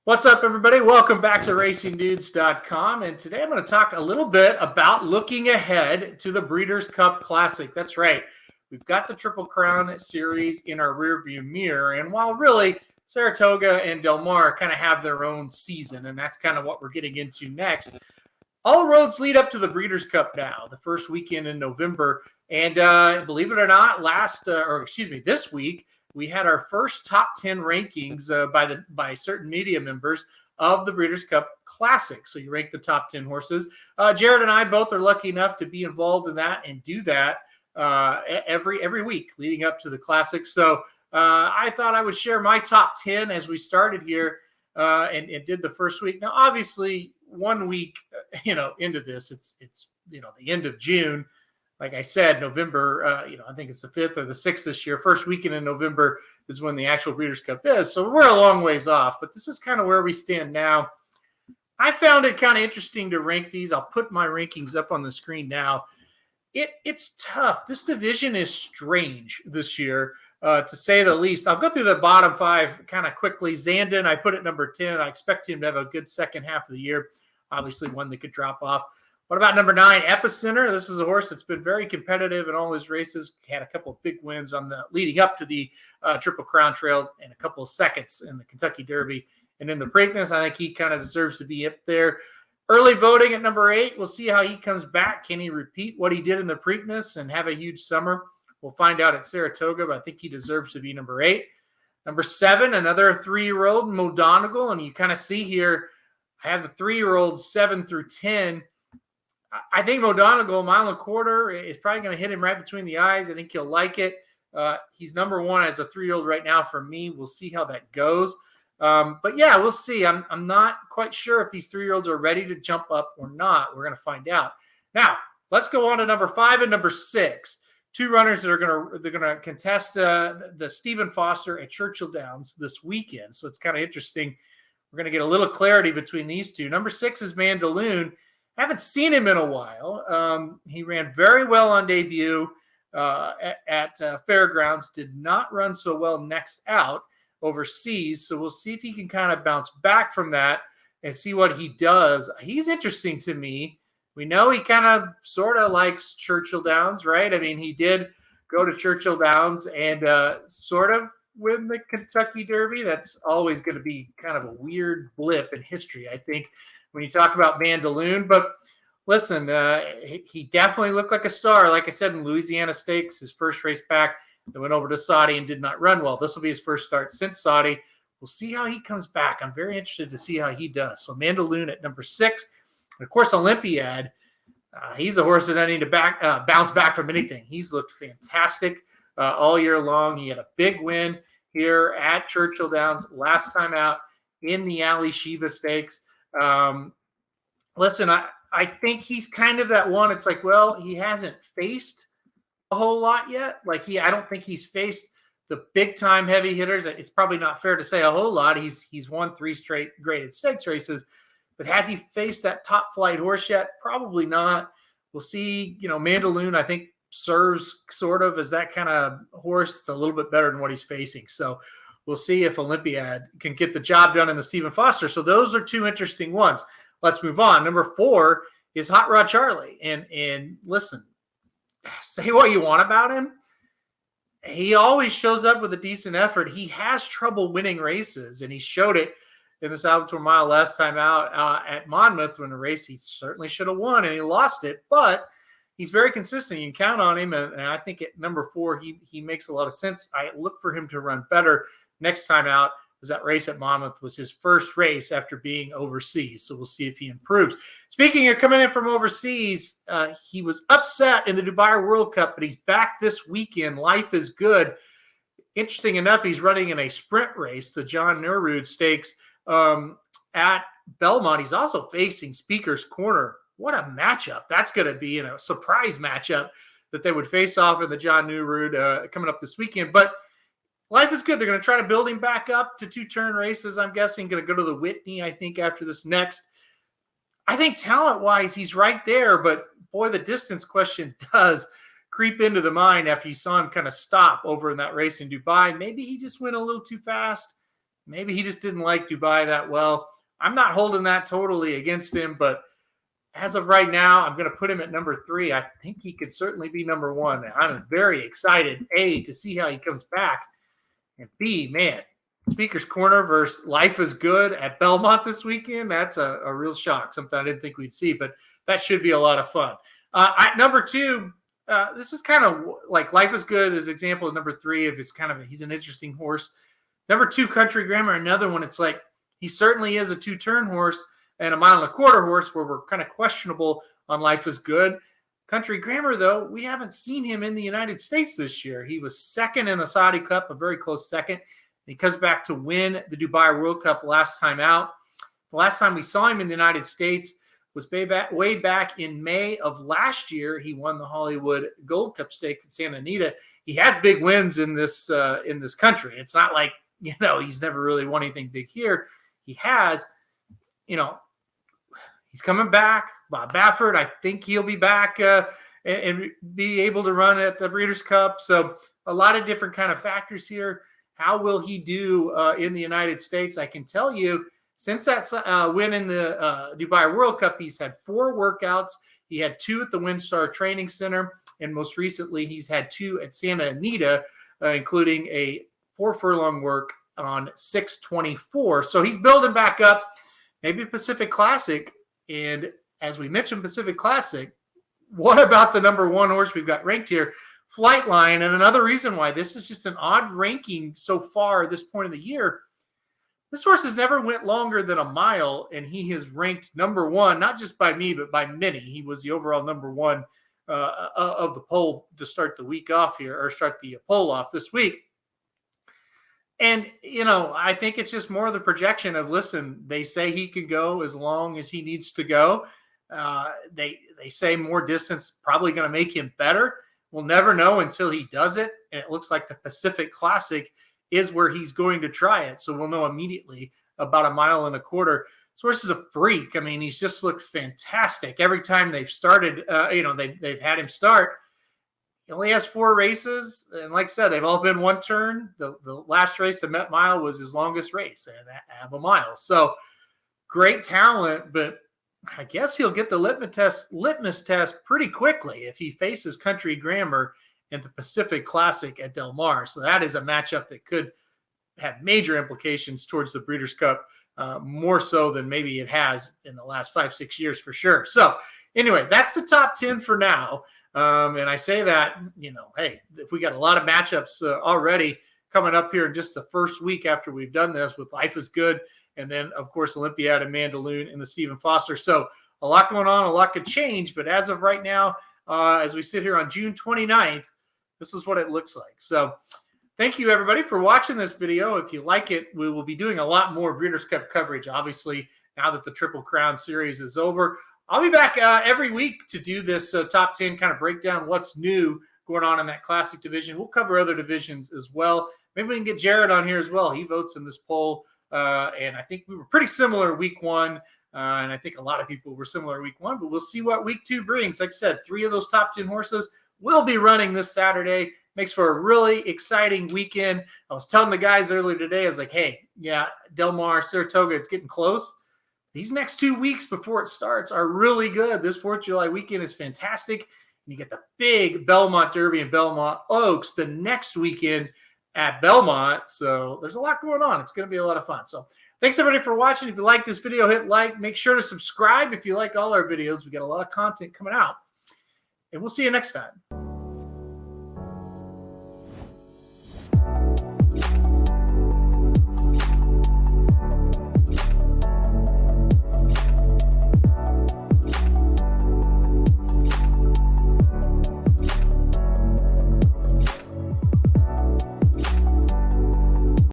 What's up, everybody? Welcome back to RacingDudes.com. And today I'm going to talk a little bit about looking ahead to the Breeders' Cup Classic. That's right. We've got the Triple Crown Series in our rearview mirror. And while really Saratoga and Del Mar kind of have their own season, and that's kind of what we're getting into next, all roads lead up to the Breeders' Cup now, the first weekend in November. And believe it or not, this week, we had our first top 10 rankings by certain media members of the Breeders' Cup Classic. So you rank the top 10 horses. Jared and I both are lucky enough to be involved in that and do that every week leading up to the Classic. So I thought I would share my top 10 as we started here and did the first week. Now, obviously, 1 week, into this, it's the end of June. Like I said, November, I think it's the 5th or the 6th this year. First weekend in November is when the actual Breeders' Cup is. So we're a long ways off, but this is kind of where we stand now. I found it kind of interesting to rank these. I'll put my rankings up on the screen now. It's tough. This division is strange this year, to say the least. I'll go through the bottom five kind of quickly. Zandon, I put it number 10. I expect him to have a good second half of the year. Obviously, one that could drop off. What about number 9, Epicenter? This is a horse that's been very competitive in all his races. Had a couple of big wins on the leading up to the Triple Crown Trail and a couple of seconds in the Kentucky Derby. And in the Preakness, I think he kind of deserves to be up there. Early voting at number 8. We'll see how he comes back. Can he repeat what he did in the Preakness and have a huge summer? We'll find out at Saratoga, but I think he deserves to be number 8. Number 7, another 3-year-old, Modonegal. And you kind of see here, I have the 3-year-olds 7 through 10. I think Modonegal, 1.25 miles, is probably going to hit him right between the eyes. I think he'll like it. He's number 1 as a 3-year-old right now for me. We'll see how that goes. But yeah, we'll see. I'm not quite sure if these 3-year-olds are ready to jump up or not. We're going to find out. Now, let's go on to number 5 and number 6. 2 runners that are going to contest the Stephen Foster at Churchill Downs this weekend. So it's kind of interesting. We're going to get a little clarity between these two. Number 6 is Mandaloon. Haven't seen him in a while. He ran very well on debut at Fairgrounds. Did not run so well next out overseas. So we'll see if he can kind of bounce back from that and see what he does. He's interesting to me. We know he kind of sort of likes Churchill Downs, right? I mean, he did go to Churchill Downs and sort of win the Kentucky Derby. That's always going to be kind of a weird blip in history, I think, when you talk about Mandaloon. But listen, he definitely looked like a star. Like I said, in Louisiana Stakes, his first race back, they went over to Saudi and did not run well. This will be his first start since Saudi. We'll see how he comes back. I'm very interested to see how he does. So Mandaloon at number 6. And of course, Olympiad. He's a horse that I need to bounce back from anything. He's looked fantastic all year long. He had a big win here at Churchill Downs last time out in the Ali Shiva Stakes. Listen, I think he's kind of that one. It's like, well, he hasn't faced a whole lot yet. I don't think he's faced the big time heavy hitters. It's probably not fair to say a whole lot. He's won 3 straight graded stakes races, but has he faced that top flight horse yet? Probably not. We'll see. Mandaloon, I think, serves sort of as that kind of horse. It's a little bit better than what he's facing. So we'll see if Olympiad can get the job done in the Stephen Foster. So those are 2 interesting ones. Let's move on. Number 4 is Hot Rod Charlie. And listen, say what you want about him. He always shows up with a decent effort. He has trouble winning races, and he showed it in the Salvatore Mile last time out at Monmouth, when a race he certainly should have won, and he lost it. But he's very consistent. You can count on him, and I think at number 4, he makes a lot of sense. I look for him to run better next time out, as that race at Monmouth was his first race after being overseas. So we'll see if he improves. Speaking of coming in from overseas, he was upset in the Dubai World Cup, but he's back this weekend. Life is good. Interesting enough, he's running in a sprint race, the John Nerud Stakes at Belmont. He's also facing Speaker's Corner. What a matchup. That's going to be a surprise matchup that they would face off in the John Nerud coming up this weekend. But life is good. They're going to try to build him back up to 2-turn races, I'm guessing. Going to go to the Whitney, I think, after this next. I think talent-wise, he's right there. But, boy, the distance question does creep into the mind after you saw him kind of stop over in that race in Dubai. Maybe he just went a little too fast. Maybe he just didn't like Dubai that well. I'm not holding that totally against him, but as of right now, I'm going to put him at number 3. I think he could certainly be number 1. I'm very excited, A, to see how he comes back, and B, man, Speaker's Corner versus Life is Good at Belmont this weekend. That's a real shock, something I didn't think we'd see, but that should be a lot of fun. At number 2, this is kind of like Life is Good as example of number 3. If it's kind of he's an interesting horse. Number 2, Country Grammar, another one. It's like he certainly is a 2-turn horse and a 1.25 mile horse where we're kind of questionable on Life is Good. Country Grammar, though, we haven't seen him in the United States this year. He was second in the Saudi Cup, a very close second. He comes back to win the Dubai World Cup last time out. The last time we saw him in the United States was way back in May of last year. He won the Hollywood Gold Cup Stakes at Santa Anita. He has big wins in this country. It's not like, he's never really won anything big here. He has, he's coming back. Bob Baffert, I think he'll be back and be able to run at the Breeders' Cup. So a lot of different kind of factors here. How will he do in the United States? I can tell you, since that win in the Dubai World Cup, he's had 4 workouts. He had 2 at the WinStar Training Center, and most recently he's had 2 at Santa Anita, including a 4-furlong work on 6/24. So he's building back up, maybe Pacific Classic. And as we mentioned, Pacific Classic, what about the number 1 horse we've got ranked here? Flightline, and another reason why this is just an odd ranking so far at this point of the year. This horse has never went longer than a mile, and he has ranked number 1, not just by me, but by many. He was the overall number 1 of the poll to start the week off here, or start the poll off this week. And, I think it's just more of the projection of, listen, they say he could go as long as he needs to go. They say more distance probably going to make him better. We'll never know until he does it. And it looks like the Pacific Classic is where he's going to try it. So we'll know immediately about 1.25 miles. This horse is a freak. I mean, he's just looked fantastic. Every time they've started, they've had him start. He only has 4 races. And like I said, they've all been 1 turn. The last race, the Met Mile, was his longest race at 1 mile. So great talent, but I guess he'll get the litmus test pretty quickly if he faces Country Grammar in the Pacific Classic at Del Mar. So that is a matchup that could have major implications towards the Breeders' Cup, more so than maybe it has in the last 5-6 years for sure. So anyway, that's the top 10 for now. And I say that, hey, if we got a lot of matchups already coming up here in just the first week after we've done this with Life is Good, and then, of course, Olympiad and Mandaloon and the Stephen Foster. So a lot going on, a lot could change. But as of right now, as we sit here on June 29th, this is what it looks like. So thank you, everybody, for watching this video. If you like it, we will be doing a lot more Breeders' Cup coverage, obviously, now that the Triple Crown Series is over. I'll be back every week to do this top 10 kind of breakdown, what's new going on in that Classic division. We'll cover other divisions as well. Maybe we can get Jared on here as well. He votes in this poll. And I think we were pretty similar week 1. And I think a lot of people were similar week 1. But we'll see what week 2 brings. Like I said, 3 of those top 10 horses will be running this Saturday. Makes for a really exciting weekend. I was telling the guys earlier today, I was like, hey, yeah, Del Mar, Saratoga, it's getting close. These next 2 weeks before it starts are really good. This 4th of July weekend is fantastic. And you get the big Belmont Derby and Belmont Oaks the next weekend at Belmont. So there's a lot going on. It's going to be a lot of fun. So thanks, everybody, for watching. If you like this video, hit like. Make sure to subscribe if you like all our videos. We got a lot of content coming out. And we'll see you next time.